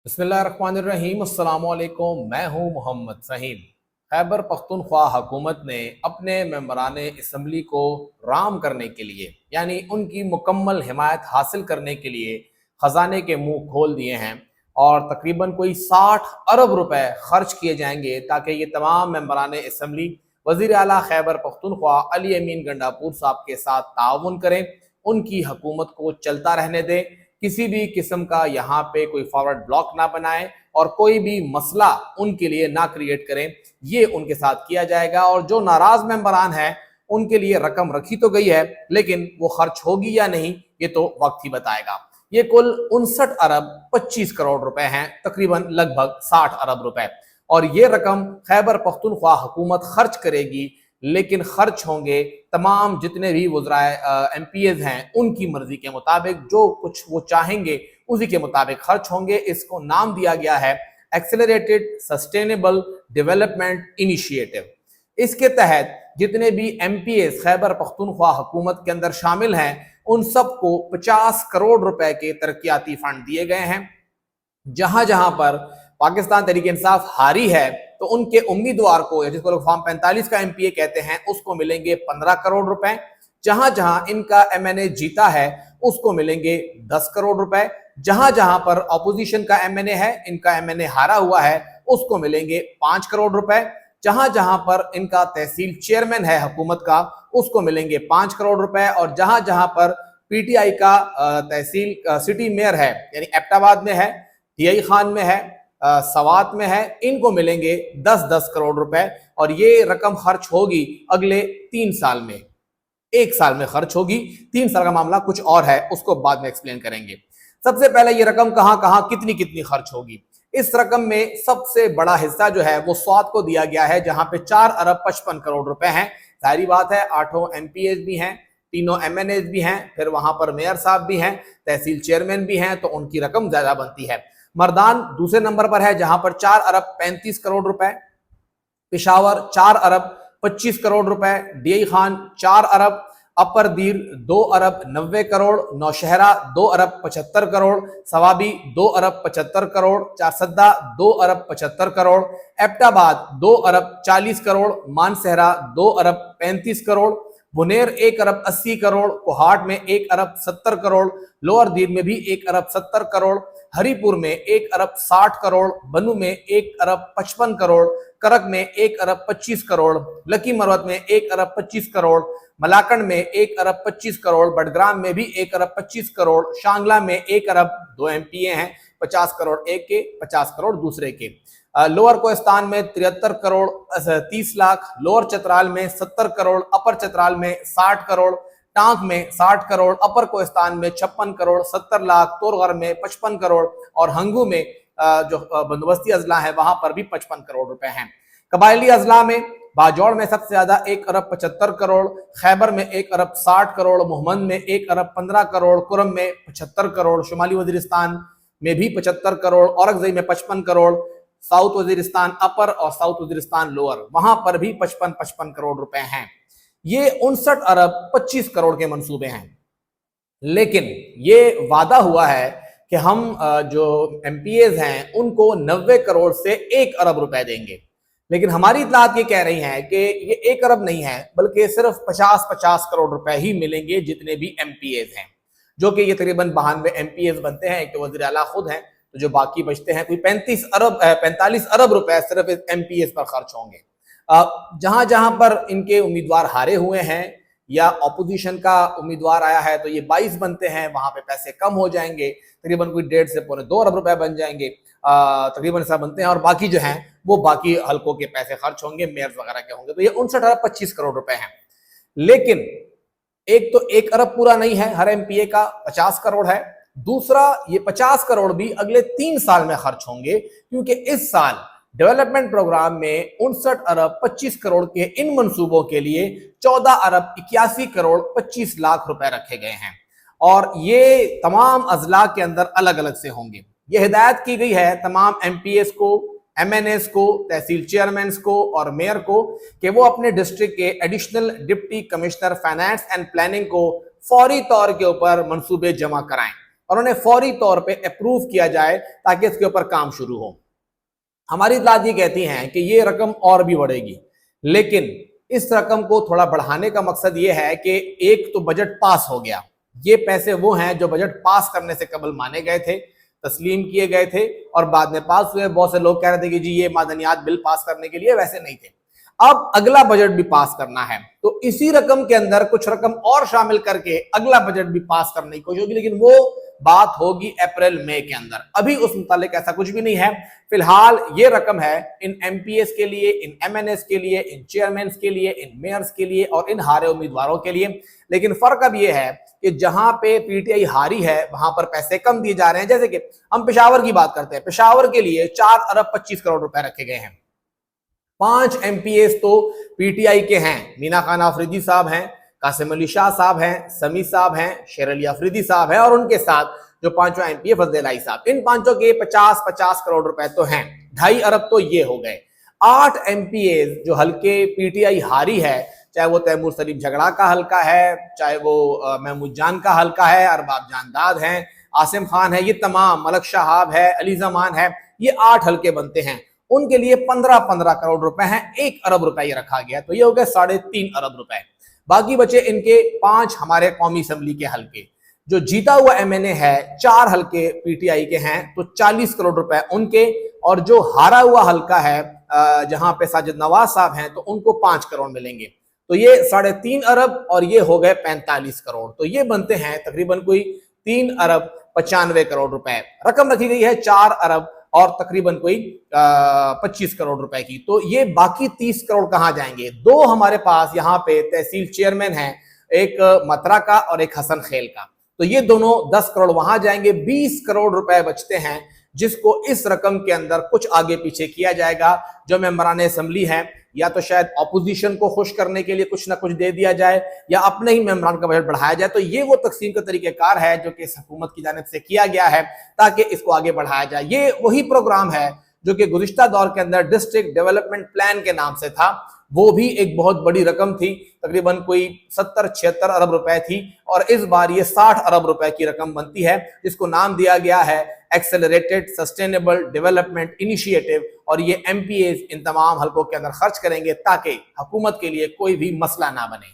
बिस्मिल्लाहिर्रहमानिर्रहीम अस्सलाम वालेकुम। मैं हूं मोहम्मद फ़हीम। खैबर पख्तूनख्वा हुकूमत ने अपने मेंबरान असम्बली को राम करने के लिए यानी उनकी मुकम्मल हिमायत हासिल करने के लिए ख़जाने के मुंह खोल दिए हैं और तकरीबन कोई 60 अरब रुपए खर्च किए जाएंगे ताकि ये तमाम मेंबरान असम्बली वज़ीर आला खैबर पख्तूनख्वा अली अमीन गंडापुर साहब के साथ ताउन करें, उनकी हुकूमत को चलता रहने दें, किसी भी किस्म का यहाँ पे कोई फॉरवर्ड ब्लॉक ना बनाए और कोई भी मसला उनके लिए ना क्रिएट करें। ये उनके साथ किया जाएगा और जो नाराज मेंबरान हैं उनके लिए रकम रखी तो गई है लेकिन वो खर्च होगी या नहीं ये तो वक्त ही बताएगा। ये कुल 59 अरब 25 करोड़ रुपए हैं, तकरीबन लगभग 60 अरब रुपए, और ये रकम खैबर पख्तूनख्वा हुकूमत खर्च करेगी, लेकिन खर्च होंगे तमाम जितने भी वज़राए MPs हैं उनकी मर्जी के मुताबिक, जो कुछ वो चाहेंगे उसी के मुताबिक खर्च होंगे। इसको नाम दिया गया है एक्सेलरेटेड सस्टेनेबल डेवलपमेंट इनिशिएटिव। इसके तहत जितने भी MPs खैबर पख्तूनख्वा हुकूमत के अंदर शामिल हैं उन सबको 50 करोड़ रुपए के तरक्याती फंड दिए गए हैं। जहां जहां पर पाकिस्तान तहरीक इंसाफ हारी है तो उनके उम्मीदवार को, जिसको लोग फॉर्म 45 का MPA कहते हैं, उसको मिलेंगे 15 करोड़ रुपए। जहां जहां इनका MNA जीता है उसको मिलेंगे 10 करोड़ रुपए। जहां जहां पर ऑपोजिशन का MNA है, इनका MNA हारा हुआ है, उसको मिलेंगे 5 करोड़ रुपए। जहां जहां पर इनका तहसील चेयरमैन है हुकूमत का, उसको मिलेंगे 5 करोड़ रुपए। और जहां जहां पर PTI का तहसील सिटी मेयर है, यानी एबटाबाद में है, TI खान में है, सवात में है, इनको मिलेंगे 10-10 करोड़ रुपए। और ये रकम खर्च होगी अगले 3 साल में। 1 साल में खर्च होगी, 3 साल का मामला कुछ और है, उसको बाद में एक्सप्लेन करेंगे। सबसे पहले ये रकम कहां कहां कितनी कितनी खर्च होगी। इस रकम में सबसे बड़ा हिस्सा जो है वो स्वात को दिया गया है, जहां पे 4 अरब 55 करोड़ रुपए हैं। जाहिर बात है 8 MPAs भी हैं, 3 MNAs भी हैं, फिर वहां पर मेयर साहब भी हैं, तहसील चेयरमैन भी हैं, तो उनकी रकम ज्यादा बनती है। मर्दान दूसरे नंबर पर है जहां पर 4 अरब 35 करोड़ रुपए, पिशावर 4 अरब 25 करोड़ रुपए, DI खान 4 अरब, अपर दीर 2 अरब 90 करोड़, नौशहरा 2 अरब 75 करोड़, सवाबी 2 अरब 75 करोड़, चारसद्दा 2 अरब 75 करोड़, एबटाबाद 2 अरब 40 करोड़, मानसहरा 2 अरब 35 करोड़, बुनेर 1 अरब 80 करोड़, कोहाट में 1 अरब 70 करोड़, लोअर दीर में भी 1 अरब 70 करोड़, हरीपुर में 1 अरब 60 करोड़, बनू में 1 अरब 55 करोड़, करक में 1 अरब 25 करोड़, लकी मरवत में 1 अरब 25 करोड़, मलाकंड में 1 अरब 25 करोड़, बडग्राम में भी 1 अरब 25 करोड़, शांगला में 1 अरब, 2 MPA हैं, 50 करोड़ एक के, 50 करोड़ दूसरे के। लोअर कोस्तान में 73 करोड़ 30 लाख, लोअर चतराल में 70 करोड़, अपर चतराल में 60 करोड़, टांक में 60 करोड़, अपर कोस्तान में 56 करोड़ 70 लाख, तोरगर में 55 करोड़ और हंगू में जो बंदोबस्ती अजला है वहां पर भी 55 करोड़ रुपए हैं। कबायली अजला में बाजौड़ में सबसे ज्यादा 1 अरब 75 करोड़, खैबर में 1 अरब 60 करोड़, मोहम्मद में 1 अरब 15 करोड़, कुरम में 75 करोड़, शुमाली वजीरिस्तान में भी 75 करोड़, औरंगजेब में 55 करोड़, साउथ वजीरिस्तान अपर और साउथ वजीरिस्तान लोअर वहां पर भी 55 करोड़ रुपए हैं। ये 59 अरब 25 करोड़ के मंसूबे हैं। लेकिन ये वादा हुआ है कि हम जो MPAs हैं उनको 90 करोड़ से 1 अरब रुपए देंगे। लेकिन हमारी इतलात ये कह रही हैं कि ये 1 अरब नहीं है बल्कि सिर्फ 50-50 करोड़ रुपए ही मिलेंगे जितने भी MPAs हैं, जो कि ये तकरीबन 92 MPAs बनते हैं। एक तो वज़ीर आला खुद हैं, तो जो बाकी बचते हैं कोई 45 अरब रुपए सिर्फ MPAs पर खर्च होंगे। जहां जहां पर इनके उम्मीदवार हारे हुए हैं या ऑपोजिशन का उम्मीदवार आया है तो ये 22 बनते हैं, वहां पे पैसे कम हो जाएंगे, तकरीबन कोई 1.5 से पौने 2 अरब रुपए बन जाएंगे, तकरीबन ऐसा बनते हैं। और बाकी जो हैं वो बाकी हल्कों के पैसे खर्च होंगे, मेयर्स वगैरह के होंगे। तो ये 59 अरब 25 करोड़ रुपए हैं। लेकिन एक तो 1 अरब पूरा नहीं है, हर MPA का 50 करोड़ है। दूसरा, ये 50 करोड़ भी अगले 3 साल में खर्च होंगे, क्योंकि इस साल डेवलपमेंट प्रोग्राम में 59 अरब 25 करोड़ के इन मंसूबों के लिए 14 अरब 81 करोड़ 25 लाख रुपए रखे गए हैं। और ये तमाम अजला के अंदर अलग अलग से होंगे। ये हिदायत की गई है तमाम MPAs को, MNAs को, तहसील चेयरमैन को और मेयर को कि वो अपने डिस्ट्रिक्ट के additional deputy commissioner finance and planning को फौरी तौर के ऊपर मंसूबे जमा कराएं। और उन्हें फौरी तौर पे अप्रूव किया जाए ताकि इसके ऊपर काम शुरू हो। हमारी इत्तलात ये कहती हैं कि ये रकम और भी बढ़ेगी, लेकिन इस रकम को थोड़ा बढ़ाने का मकसद ये है कि एक तो बजट पास हो गया, ये पैसे वो हैं जो बजट पास करने से कबल माने गए थे, तस्लीम किए गए थे और बाद में पास हुए। बहुत से लोग कह रहे थे कि जी ये मादनियात बिल पास करने के लिए, वैसे नहीं थे। अब अगला बजट भी पास करना है तो इसी रकम के अंदर कुछ रकम और शामिल करके अगला बजट भी पास करने की कोशिश होगी, लेकिन वो बात होगी अप्रैल मई के अंदर। अभी उस मुतालिक ऐसा कुछ भी नहीं है। फिलहाल ये रकम है इन एमपीएस के लिए, इन एमएनएस के लिए, इन चेयरमैन के लिए, इन मेयर्स के लिए और इन हारे उम्मीदवारों के लिए। लेकिन फर्क अब ये है कि जहां पे पीटीआई हारी है वहां पर पैसे कम दिए जा रहे हैं। जैसे कि हम पेशावर की बात करते हैं, पेशावर के लिए 4 अरब 25 करोड़ रुपए रखे गए हैं। 5 एमपीएस तो पीटीआई के हैं, मीना खान आफरीदी साहब हैं, कासिम अली शाह साहब हैं, समी साहब हैं, शेर अली अफरीदी साहब हैं और उनके साथ जो 5वां एमपीए फजल अली साहब। इन पांचों के 50-50 करोड़ रुपए तो हैं, 2.5 अरब तो ये हो गए। 8 एमपीए जो हल्के पीटीआई हारी है, चाहे वो तैमूर सलीम झगड़ा का हल्का है, चाहे वो महमूद जान का हल्का है, अरबाब जानदाद हैं, आसिम खान है, ये तमाम, मलक शहाब है, अली जमान है, ये 8 हल्के बनते हैं। उनके लिए 15-15 करोड़ रुपए हैं, 1 अरब रुपए ये रखा गया, तो ये हो गए 3.5 अरब रुपए। बाकी बचे इनके 5 हमारे कौमी असेंबली के हल्के। जो जीता हुआ एमएनए है 4 हल्के पीटीआई के हैं तो 40 करोड़ रुपए उनके, और जो हारा हुआ हल्का है जहां पे साजिद नवाज साहब हैं तो उनको 5 करोड़ मिलेंगे। तो ये 3.5 अरब और ये हो गए 45 करोड़, तो ये बनते हैं तकरीबन कोई 3 अरब 95 करोड़ रुपए। रकम रखी गई है 4 अरब और तकरीबन कोई 25 करोड़ रुपए की। तो ये बाकी 30 करोड़ कहां जाएंगे? 2 हमारे पास यहाँ पे तहसील चेयरमैन हैं, एक मथुरा का और एक हसन खेल का, तो ये दोनों 10 करोड़ वहां जाएंगे। 20 करोड़ रुपए बचते हैं जिसको इस रकम के अंदर कुछ आगे पीछे किया जाएगा। जो मेंबरान असेंबली हैं या तो शायद अपोजिशन को खुश करने के लिए कुछ ना कुछ दे दिया जाए या अपने ही मेंबरान का बजट बढ़ाया जाए। तो ये वो तकसीम का तरीकेकार है जो कि इस हुकूमत की जानिब से किया गया है ताकि इसको आगे बढ़ाया जाए। ये वही प्रोग्राम है जो कि गुज़िश्ता दौर के अंदर डिस्ट्रिक्ट डेवलपमेंट प्लान के नाम से था, वो भी एक बहुत बड़ी रकम थी, तकरीबन कोई 70-76 अरब रुपए थी, और इस बार ये 60 अरब रुपए की रकम बनती है जिसको नाम दिया गया है एक्सेलरेटेड सस्टेनेबल डेवलपमेंट इनिशिएटिव। और ये एमपीएस इन तमाम हलकों के अंदर खर्च करेंगे ताकि हुकूमत के लिए कोई भी मसला ना बने।